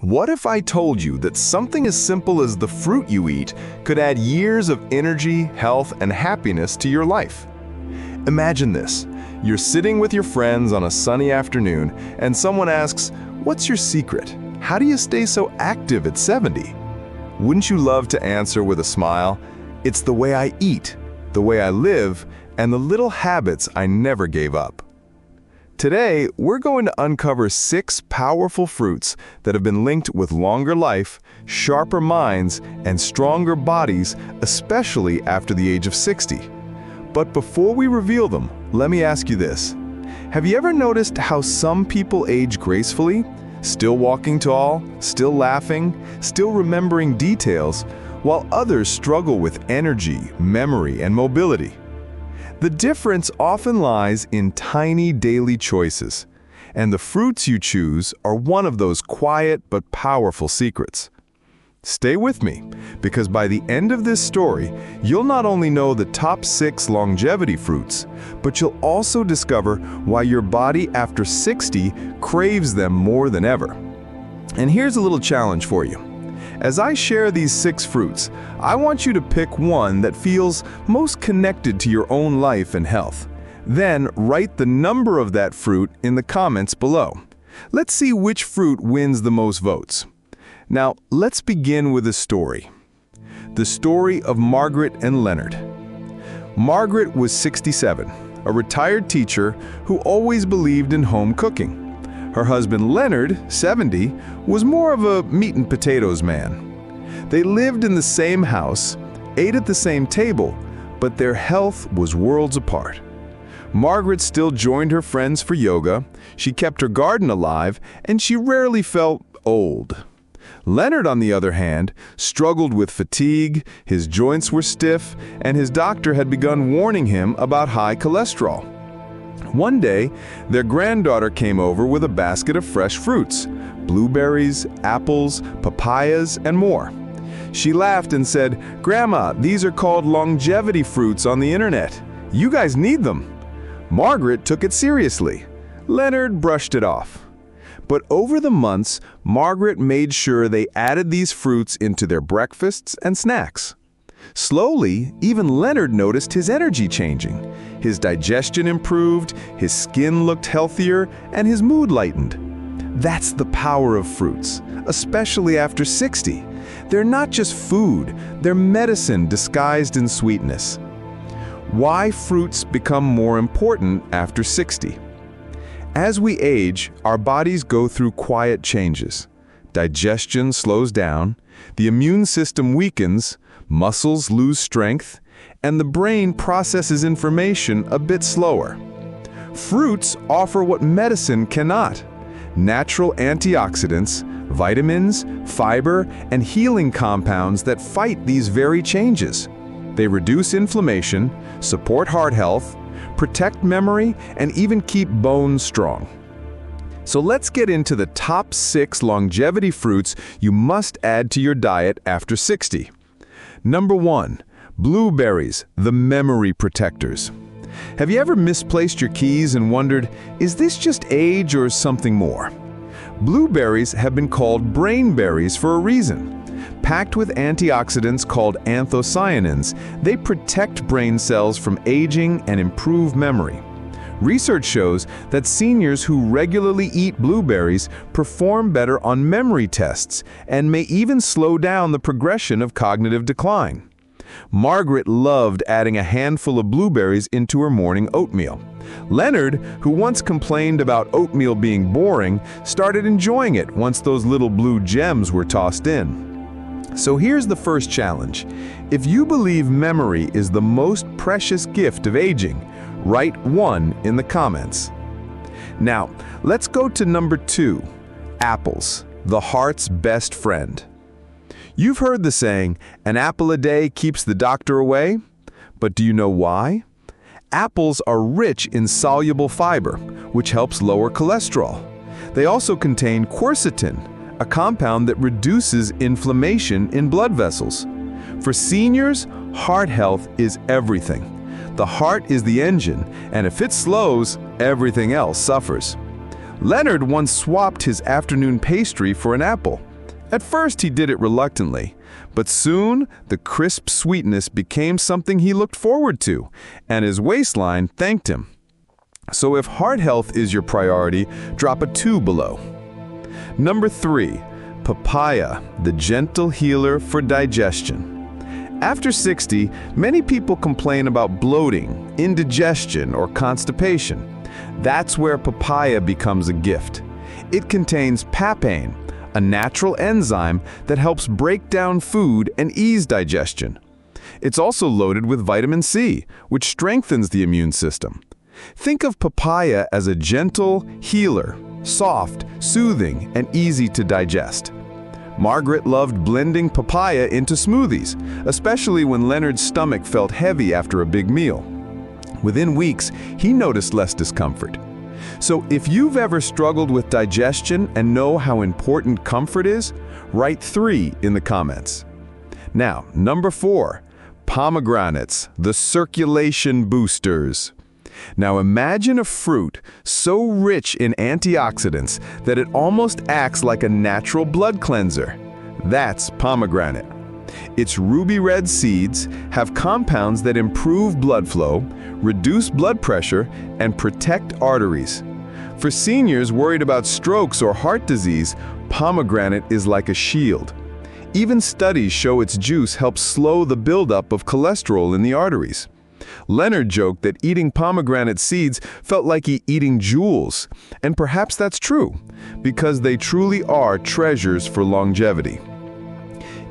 What if I told you that something as simple as the fruit you eat could add years of energy, health, and happiness to your life? Imagine this. You're sitting with your friends on a sunny afternoon, and someone asks, "What's your secret? How do you stay so active at 70?" Wouldn't you love to answer with a smile? "It's the way I eat, the way I live, and the little habits I never gave up." Today, we're going to uncover 6 powerful fruits that have been linked with longer life, sharper minds, and stronger bodies, especially after the age of 60. But before we reveal them, let me ask you this. Have you ever noticed how some people age gracefully? Still walking tall, still laughing, still remembering details, while others struggle with energy, memory, and mobility. The difference often lies in tiny daily choices, and the fruits you choose are one of those quiet but powerful secrets. Stay with me, because by the end of this story, you'll not only know the top 6 longevity fruits, but you'll also discover why your body after 60 craves them more than ever. And here's a little challenge for you. As I share these 6 fruits, I want you to pick one that feels most connected to your own life and health. Then write the number of that fruit in the comments below. Let's see which fruit wins the most votes. Now, let's begin with a story. The story of Margaret and Leonard. Margaret was 67, a retired teacher who always believed in home cooking. Her husband Leonard, 70, was more of a meat and potatoes man. They lived in the same house, ate at the same table, but their health was worlds apart. Margaret still joined her friends for yoga, she kept her garden alive, and she rarely felt old. Leonard, on the other hand, struggled with fatigue, his joints were stiff, and his doctor had begun warning him about high cholesterol. One day, their granddaughter came over with a basket of fresh fruits, blueberries, apples, papayas, and more. She laughed and said, "Grandma, these are called longevity fruits on the internet. You guys need them." Margaret took it seriously. Leonard brushed it off. But over the months, Margaret made sure they added these fruits into their breakfasts and snacks. Slowly, even Leonard noticed his energy changing. His digestion improved, his skin looked healthier, and his mood lightened. That's the power of fruits, especially after 60. They're not just food, they're medicine disguised in sweetness. Why fruits become more important after 60? As we age, our bodies go through quiet changes. Digestion slows down, the immune system weakens, muscles lose strength, and the brain processes information a bit slower. Fruits offer what medicine cannot: natural antioxidants, vitamins, fiber, and healing compounds that fight these very changes. They reduce inflammation, support heart health, protect memory, and even keep bones strong. So let's get into the top 6 longevity fruits you must add to your diet after 60. Number 1, blueberries, the memory protectors. Have you ever misplaced your keys and wondered, is this just age or something more? Blueberries have been called brain berries for a reason. Packed with antioxidants called anthocyanins, they protect brain cells from aging and improve memory. Research shows that seniors who regularly eat blueberries perform better on memory tests and may even slow down the progression of cognitive decline. Margaret loved adding a handful of blueberries into her morning oatmeal. Leonard, who once complained about oatmeal being boring, started enjoying it once those little blue gems were tossed in. So here's the first challenge. If you believe memory is the most precious gift of aging, write 1 in the comments. Now, let's go to number 2, apples, the heart's best friend. You've heard the saying, "An apple a day keeps the doctor away." But do you know why? Apples are rich in soluble fiber, which helps lower cholesterol. They also contain quercetin, a compound that reduces inflammation in blood vessels. For seniors, heart health is everything. The heart is the engine, and if it slows, everything else suffers. Leonard once swapped his afternoon pastry for an apple, At first, he did it reluctantly, but soon the crisp sweetness became something he looked forward to, and his waistline thanked him. So if heart health is your priority, drop a 2 below. Number 3, papaya, the gentle healer for digestion. After 60, many people complain about bloating, indigestion, or constipation. That's where papaya becomes a gift. It contains papain, a natural enzyme that helps break down food and ease digestion. It's also loaded with vitamin C, which strengthens the immune system. Think of papaya as a gentle healer, soft, soothing, and easy to digest. Margaret loved blending papaya into smoothies, especially when Leonard's stomach felt heavy after a big meal. Within weeks, he noticed less discomfort. So if you've ever struggled with digestion and know how important comfort is, write 3 in the comments. Now, number 4, pomegranates, the circulation boosters. Now imagine a fruit so rich in antioxidants that it almost acts like a natural blood cleanser. That's pomegranate. Its ruby red seeds have compounds that improve blood flow, reduce blood pressure, and protect arteries. For seniors worried about strokes or heart disease, pomegranate is like a shield. Even studies show its juice helps slow the buildup of cholesterol in the arteries. Leonard joked that eating pomegranate seeds felt like eating jewels, and perhaps that's true, because they truly are treasures for longevity.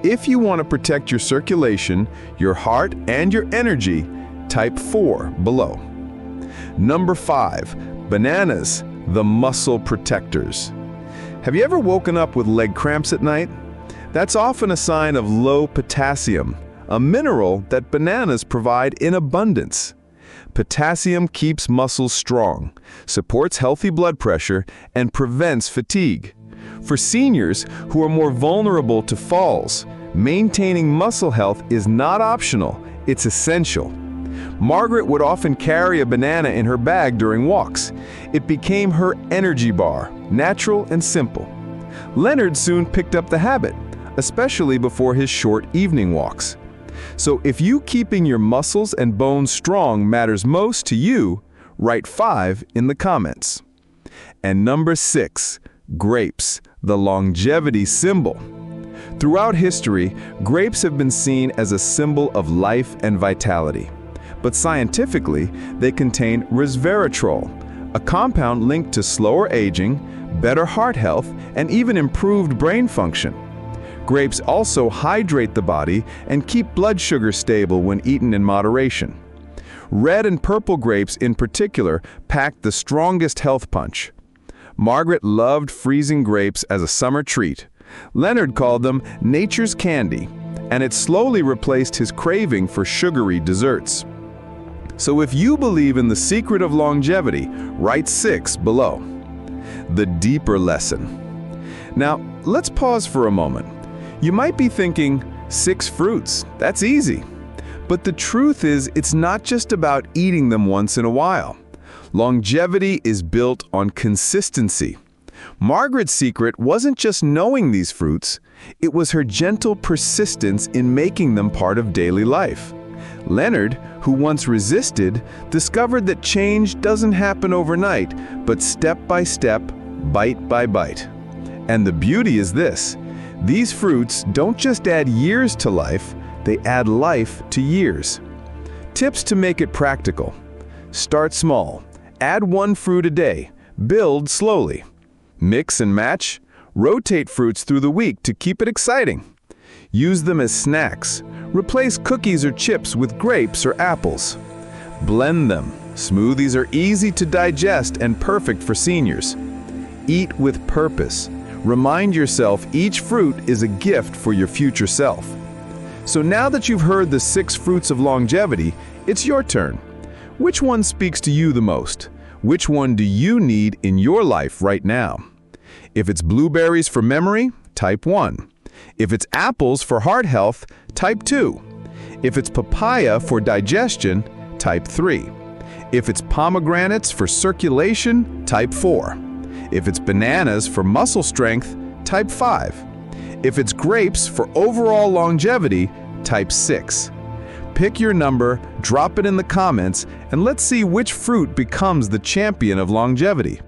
If you want to protect your circulation, your heart, and your energy, type 4 below. Number 5, bananas, the muscle protectors. Have you ever woken up with leg cramps at night? That's often a sign of low potassium, a mineral that bananas provide in abundance. Potassium keeps muscles strong, supports healthy blood pressure, and prevents fatigue. For seniors who are more vulnerable to falls, maintaining muscle health is not optional, it's essential. Margaret would often carry a banana in her bag during walks. It became her energy bar, natural and simple. Leonard soon picked up the habit, especially before his short evening walks. So if you keeping your muscles and bones strong matters most to you, write 5 in the comments. And number 6, grapes, the longevity symbol. Throughout history, grapes have been seen as a symbol of life and vitality. But scientifically, they contain resveratrol, a compound linked to slower aging, better heart health, and even improved brain function. Grapes also hydrate the body and keep blood sugar stable when eaten in moderation. Red and purple grapes in particular pack the strongest health punch. Margaret loved freezing grapes as a summer treat. Leonard called them nature's candy, and it slowly replaced his craving for sugary desserts. So if you believe in the secret of longevity, write 6 below. The deeper lesson. Now, let's pause for a moment. You might be thinking, 6 fruits, that's easy. But the truth is, it's not just about eating them once in a while. Longevity is built on consistency. Margaret's secret wasn't just knowing these fruits, it was her gentle persistence in making them part of daily life. Leonard, who once resisted, discovered that change doesn't happen overnight, but step by step, bite by bite. And the beauty is this. These fruits don't just add years to life, they add life to years. Tips to make it practical. Start small. Add 1 fruit a day. Build slowly. Mix and match. Rotate fruits through the week to keep it exciting. Use them as snacks. Replace cookies or chips with grapes or apples. Blend them. Smoothies are easy to digest and perfect for seniors. Eat with purpose. Remind yourself each fruit is a gift for your future self. So now that you've heard the 6 fruits of longevity, it's your turn. Which one speaks to you the most? Which one do you need in your life right now? If it's blueberries for memory, type 1. If it's apples for heart health, type 2. If it's papaya for digestion, type 3. If it's pomegranates for circulation, type 4. If it's bananas for muscle strength, type 5. If it's grapes for overall longevity, type 6. Pick your number, drop it in the comments, and let's see which fruit becomes the champion of longevity.